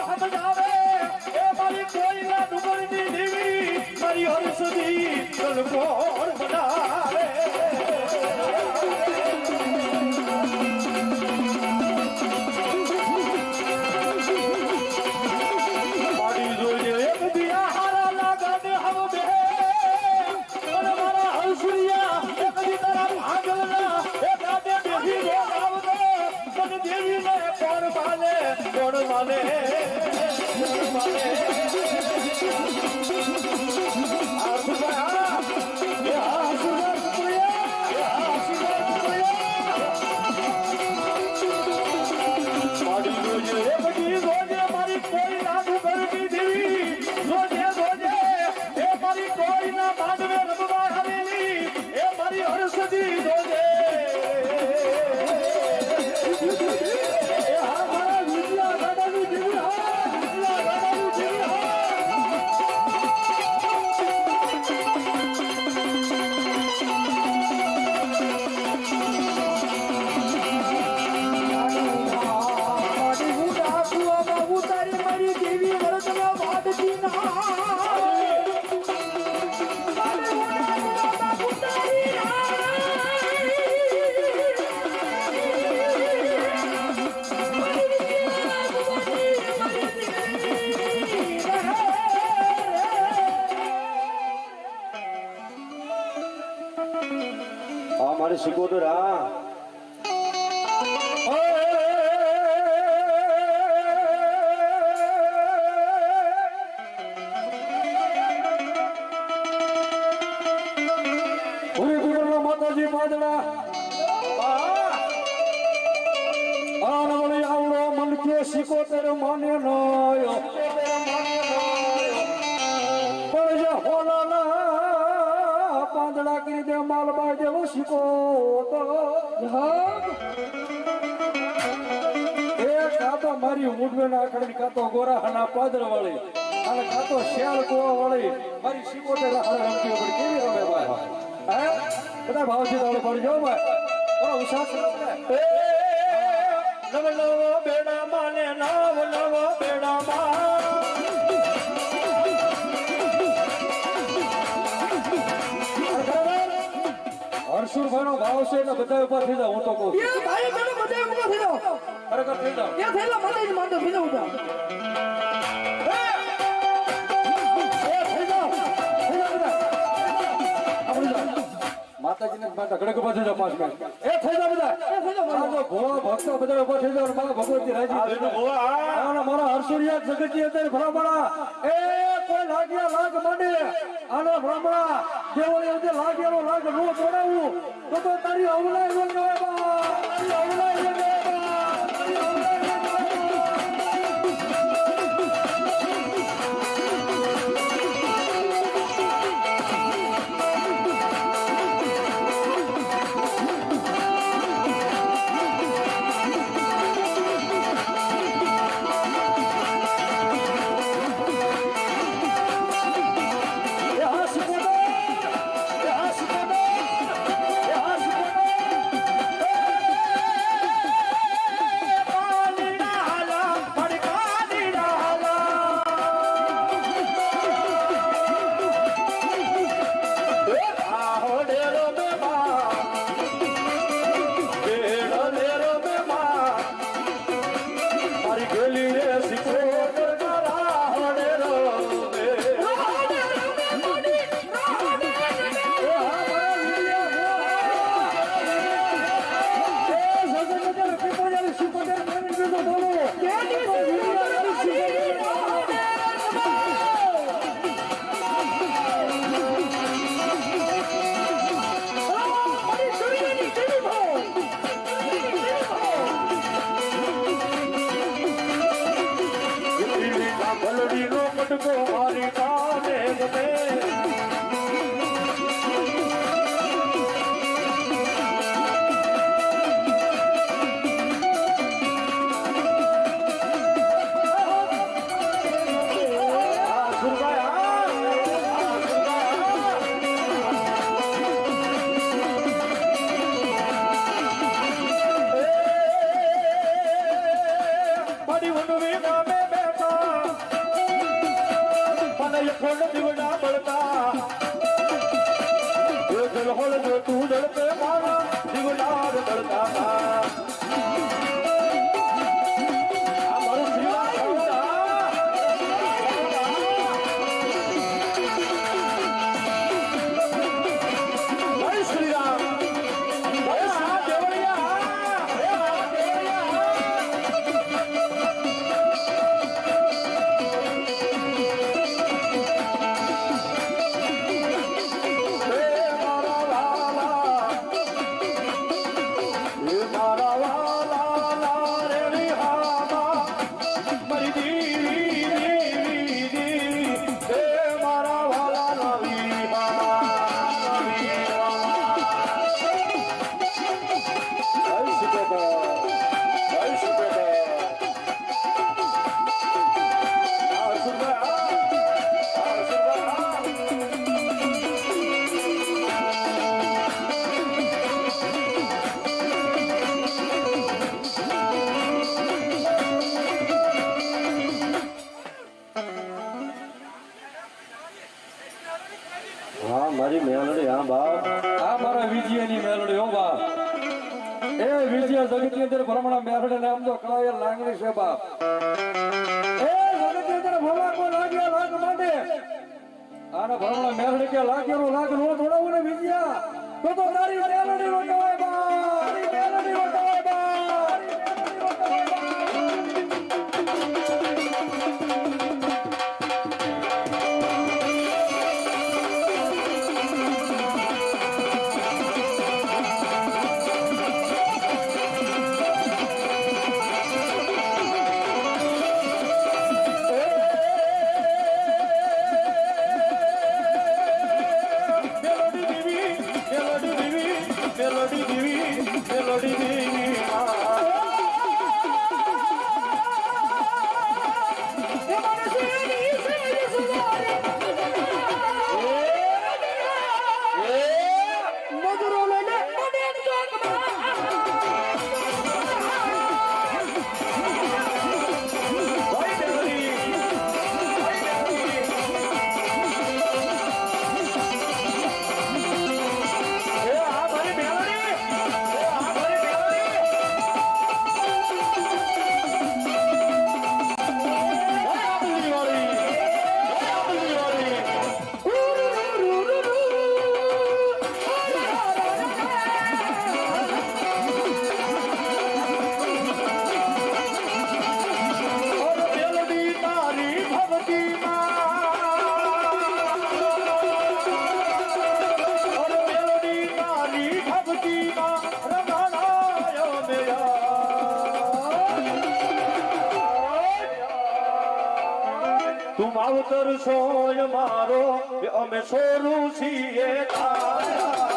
સમજાવે એ મારી કોઈના ડુંગરની દેવી મારી હરસદી કલકોર બનાવે મારી જોજે એક દિયા હારા લાગાને હમ બે અને મારા હરસુરિયા એક દી તારા ભાગલના એ દાદે દેવી બોલાવતો પણ દેવીને કોણ માને કોણ માને મારી કોઈ લાગુ કરતી દેવી જોજે જોજે એ મારી કોઈના માંડવે રમવા આવેલી એ મારી હરસદી જોજે મારી શિકોતર આ માતાજી પાંદડા આવડો મન કે શિકોતર માને નો પણ જે હોના પાંદડા કરી દે માલબા જેવો શીખો તો એ કાતો મારી ઊંડવે ના આખડી કાતો ગોરાના પાદર વાળી અને કાતો શેલ કુવા વાળી મારી શીખોતે રમતી પડી કેવી રમે ભાઈ હે બધા ભાવથી તાળો પડજો ભાઈ ઉસાસ એ નવ નવ બેડા માને નવ નવ બેડા માં હરસુરભાઈનો ભાવ છે એટલે બધા ઉપર થઈ જાવ હું તો કહું એ ભાઈ મને બધા ઉપર થઈ જાવ ખરેખર થઈ જાવ એ થઈ જાવ મને જ માનતો થઈ જાવ માતાજીને માતા ઘડક ઉપર થઈ જાવ 5 મિનિટ એ થઈ જાવ બધા એ થઈ જાવ મારો ભોળા ભક્તો બધા ઉપર થઈ જાવ મારા ભગવતી રાજી ભોળા મારા હરસુરિયા જગતજી અંદર ભલામણા એ કોઈ લાગ્યા લાગ માંડે આનો ભલામણા દેવળે ઉદે લાગેલો લાગ નો છોડાવું તો તારી અવલાય નો કહેવા તારી અવલાય નો મારી કાને ગમે બડી ઉનવી નામે બેઠા છોડ દીવડા બળતા એ જલહોળ જો તું જળતે મારા દીવડા બળતા આ મારું શ્રીરામ જય શ્રીરામ હા મારી મેલડી હા બાપ આ મારા વિજયની મેલડી હો બાપ એ વિજય જગતની અંદર ભ્રમણા મેલડી નામ તો કળાય લાંગણી છે બાપ એ જગતની અંદર ભલા કો લાગ્યા લાગ માટે આના ભ્રમણા મેલડી કે લાગ્યાનો લાગ નો તોડાવું ને વિજય તો તારી મેલડી નો કહેવાય બાપ તારી મેલડી નો કહેવાય બાપ તું માવતર સોય મારો અમે સોરું છીએ તારા